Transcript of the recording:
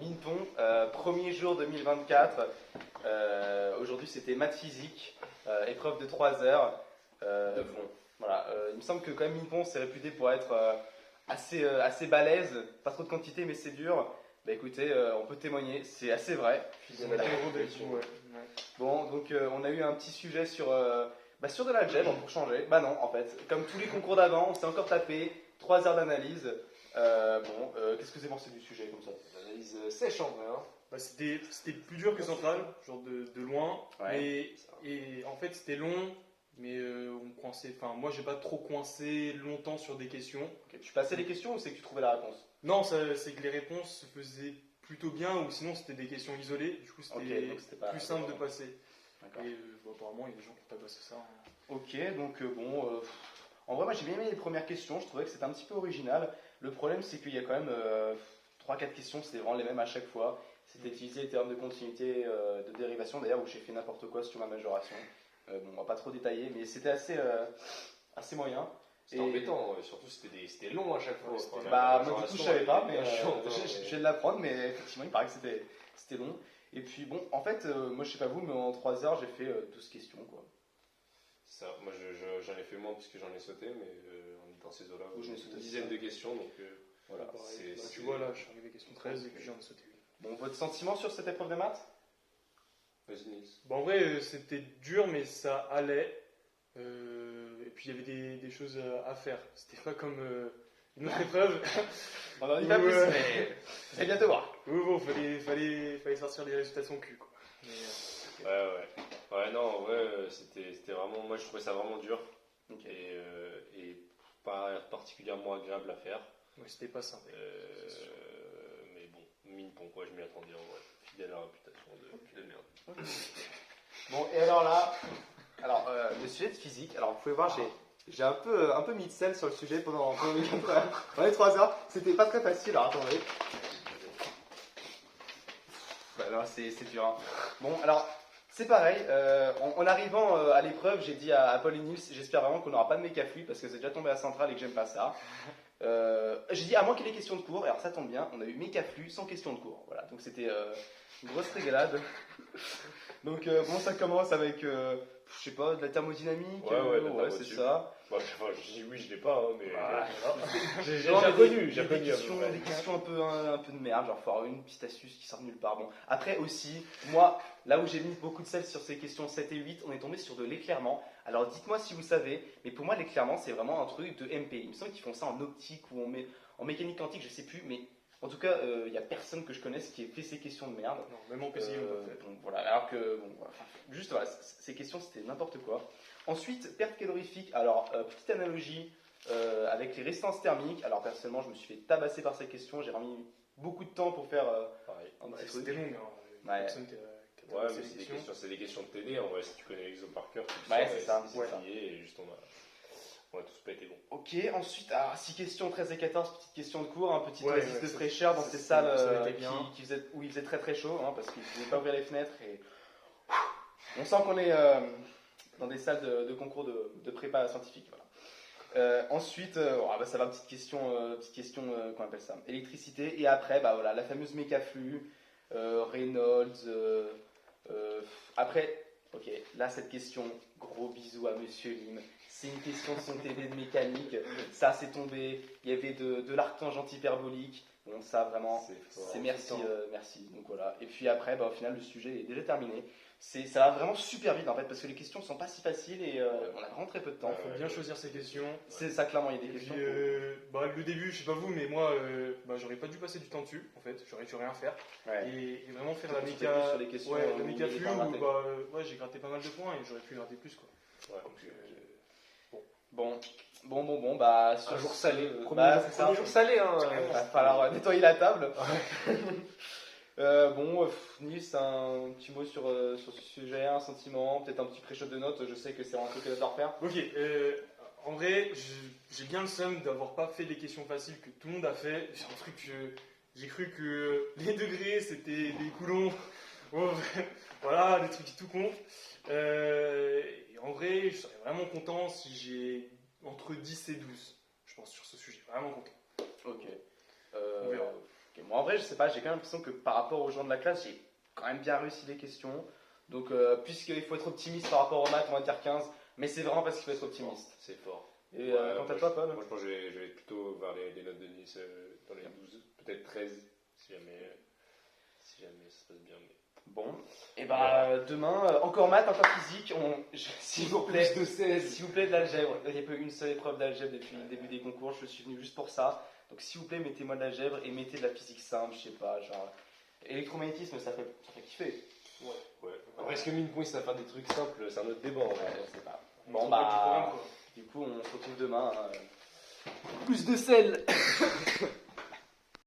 Minpon, premier jour 2024. Aujourd'hui, c'était maths physique, épreuve de 3 heures. Bon, voilà, il me semble que quand même Minpon, c'est réputé pour être assez balèze, pas trop de quantité, mais c'est dur. Bah écoutez, on peut témoigner, c'est assez vrai. Bon, donc on a eu un petit sujet sur de l'algèbre pour changer. Bah non, en fait, comme tous les concours d'avant, on s'est encore tapé 3 heures d'analyse. Qu'est-ce que vous avez pensé du sujet comme ça? L'analyse sèche en vrai. Hein. Bah, c'était plus dur que Central, genre de loin. Ouais. Et en fait, c'était long, mais on coinçait. Enfin, moi, j'ai pas trop coincé longtemps sur des questions. Okay. Tu passais les questions ou c'est que tu trouvais la réponse? Non, c'est que les réponses se faisaient plutôt bien, ou sinon c'était des questions isolées. Du coup, c'était plus simple de passer. Et apparemment, il y a des gens qui ont tabassé ça. Hein. Ok, donc en vrai, moi j'ai bien aimé les premières questions. Je trouvais que c'était un petit peu original. Le problème, c'est qu'il y a quand même 3-4 questions, c'était vraiment les mêmes à chaque fois. C'était utiliser les théorèmes de continuité, de dérivation, d'ailleurs, où j'ai fait n'importe quoi sur ma majoration. On va pas trop détailler, mais c'était assez moyen. C'était embêtant, surtout c'était long à chaque fois. Moi du coup je savais pas, mais je viens de l'apprendre, mais effectivement il paraît que c'était long. Et puis bon, en fait, moi je sais pas vous, mais en 3 heures j'ai fait 12 questions quoi. Ça, moi j'en ai fait moins puisque j'en ai sauté, mais on est dans ces eaux-là. J'en ai sauté une dizaine de questions, donc voilà. Tu vois là, je suis arrivé à question 13 et puis j'en ai sauté une. Bon, votre sentiment sur cette épreuve de maths? Vas-y Nils. Bon, en vrai, c'était dur, mais ça allait. Et puis il y avait des choses à faire. C'était pas comme une autre épreuve. On en dit pas plus, mais c'est bien de voir. Bon, fallait sortir des résultats de son cul, quoi. Mais, Ouais, non, en vrai, c'était vraiment. Moi, je trouvais ça vraiment dur. Okay. Et pas particulièrement agréable à faire. Ouais, c'était pas simple. Mais bon, Minpon, quoi, je m'y attendais en vrai. Fidèle à la réputation de merde. Okay. Bon, et alors là. Alors, le sujet de physique, alors vous pouvez voir, j'ai un peu mis de sel sur le sujet pendant les 3 heures. C'était pas très facile, alors attendez. Là, c'est dur. Hein. Bon, alors, c'est pareil. En arrivant à l'épreuve, j'ai dit à Paul et Nils, j'espère vraiment qu'on n'aura pas de mécaflux parce que c'est déjà tombé à Centrale et que j'aime pas ça. J'ai dit, à moins qu'il y ait des questions de cours, alors ça tombe bien, on a eu mécaflux sans questions de cours. Voilà, donc c'était une grosse régalade. Donc, ça commence avec. Je sais pas, de la thermodynamique, c'est ça. Bah, je dis oui, je l'ai pas, hein, mais. J'ai reconnu. Des questions un peu de merde, genre faut avoir une petite astuce qui sort de nulle part. Bon, après aussi, moi, là où j'ai mis beaucoup de sel sur ces questions 7 et 8, on est tombé sur de l'éclairement. Alors dites-moi si vous savez, mais pour moi, l'éclairement, c'est vraiment un truc de MP. Il me semble qu'ils font ça en optique ou en mécanique quantique, je sais plus, mais. En tout cas, il n'y a personne que je connaisse qui ait fait ces questions de merde. Non, même en PCI, on fait. Donc voilà, alors que, juste voilà, ces questions c'était n'importe quoi. Ensuite, perte calorifique. Alors, petite analogie avec les résistances thermiques. Alors, personnellement, je me suis fait tabasser par ces questions. J'ai remis beaucoup de temps pour faire un petit truc. C'était long, mais personne mais c'est des questions de TD. En vrai, si tu connais l'exo par cœur, tu c'est ça. Et juste on a tous pas été bons. Ok, ensuite, 6 questions, 13 et 14, petite question de cours, un petit oasis de fraîcheur dans ces salles où il faisait très très chaud, hein, parce qu'ils ne pouvaient pas ouvrir les fenêtres. Et on sent qu'on est dans des salles de concours de prépa scientifique. Voilà. Ensuite, ça va, petite question qu'on appelle ça, électricité. Et après, la fameuse mécaflux, Reynolds. Après, ok, là cette question, gros bisous à Monsieur Lim. C'est une question de son TD de mécanique. Ça, c'est tombé. Il y avait de l'arctangente hyperbolique. Bon, ça, vraiment, c'est merci. Donc voilà. Et puis après, au final, le sujet est déjà terminé. Ça va vraiment super vite, en fait, parce que les questions ne sont pas si faciles et on a vraiment très peu de temps. Il faut bien choisir ses questions. C'est ça, clairement, il y a des questions. Le début, je sais pas vous, mais moi, j'aurais pas dû passer du temps dessus, en fait. J'aurais dû rien faire. Ouais. Et vraiment faire la méca. Sur les questions, la méca flux où j'ai gratté pas mal de points et j'aurais pu gratter plus, quoi. Ouais, donc, un jour salé. Premier jour salé, hein. Il va falloir nettoyer la table. Nils, un petit mot sur ce sujet, un sentiment, peut-être un petit pré-shot de notes. Je sais que c'est un truc que tu dois refaire. Ok, en vrai, j'ai bien le seum d'avoir pas fait les questions faciles que tout le monde a fait. C'est un truc que j'ai cru que les degrés c'était des coulons. Voilà, des trucs tout con. Et en vrai, je serais vraiment content si j'ai entre 10 et 12, je pense, sur ce sujet. Vraiment content. Ok. On verra. Ok, moi en vrai, je sais pas, j'ai quand même l'impression que par rapport aux gens de la classe, j'ai quand même bien réussi les questions. Donc, puisqu'il faut être optimiste par rapport aux maths, on va dire 15, mais c'est vraiment parce qu'il faut être optimiste. C'est fort. Et Ouais, quant à moi, toi, Paul? Moi, je pense que je vais plutôt vers les notes de Nice dans les 12, peut-être 13, si jamais ça se passe bien. Mais... Bon, et bah demain, encore maths, encore physique, s'il vous plaît, Plus de 16. s'il vous plaît de l'algèbre. Il n'y a pas eu une seule épreuve d'algèbre depuis le début des concours, je suis venu juste pour ça. Donc s'il vous plaît, mettez-moi de l'algèbre et mettez de la physique simple, je sais pas, genre électromagnétisme, ça fait kiffer. Ouais. Après, est-ce que mine point, ça va faire des trucs simples, c'est un autre débat. Ouais, je sais pas. Bon bah, du coup, on se retrouve demain. Plus de sel.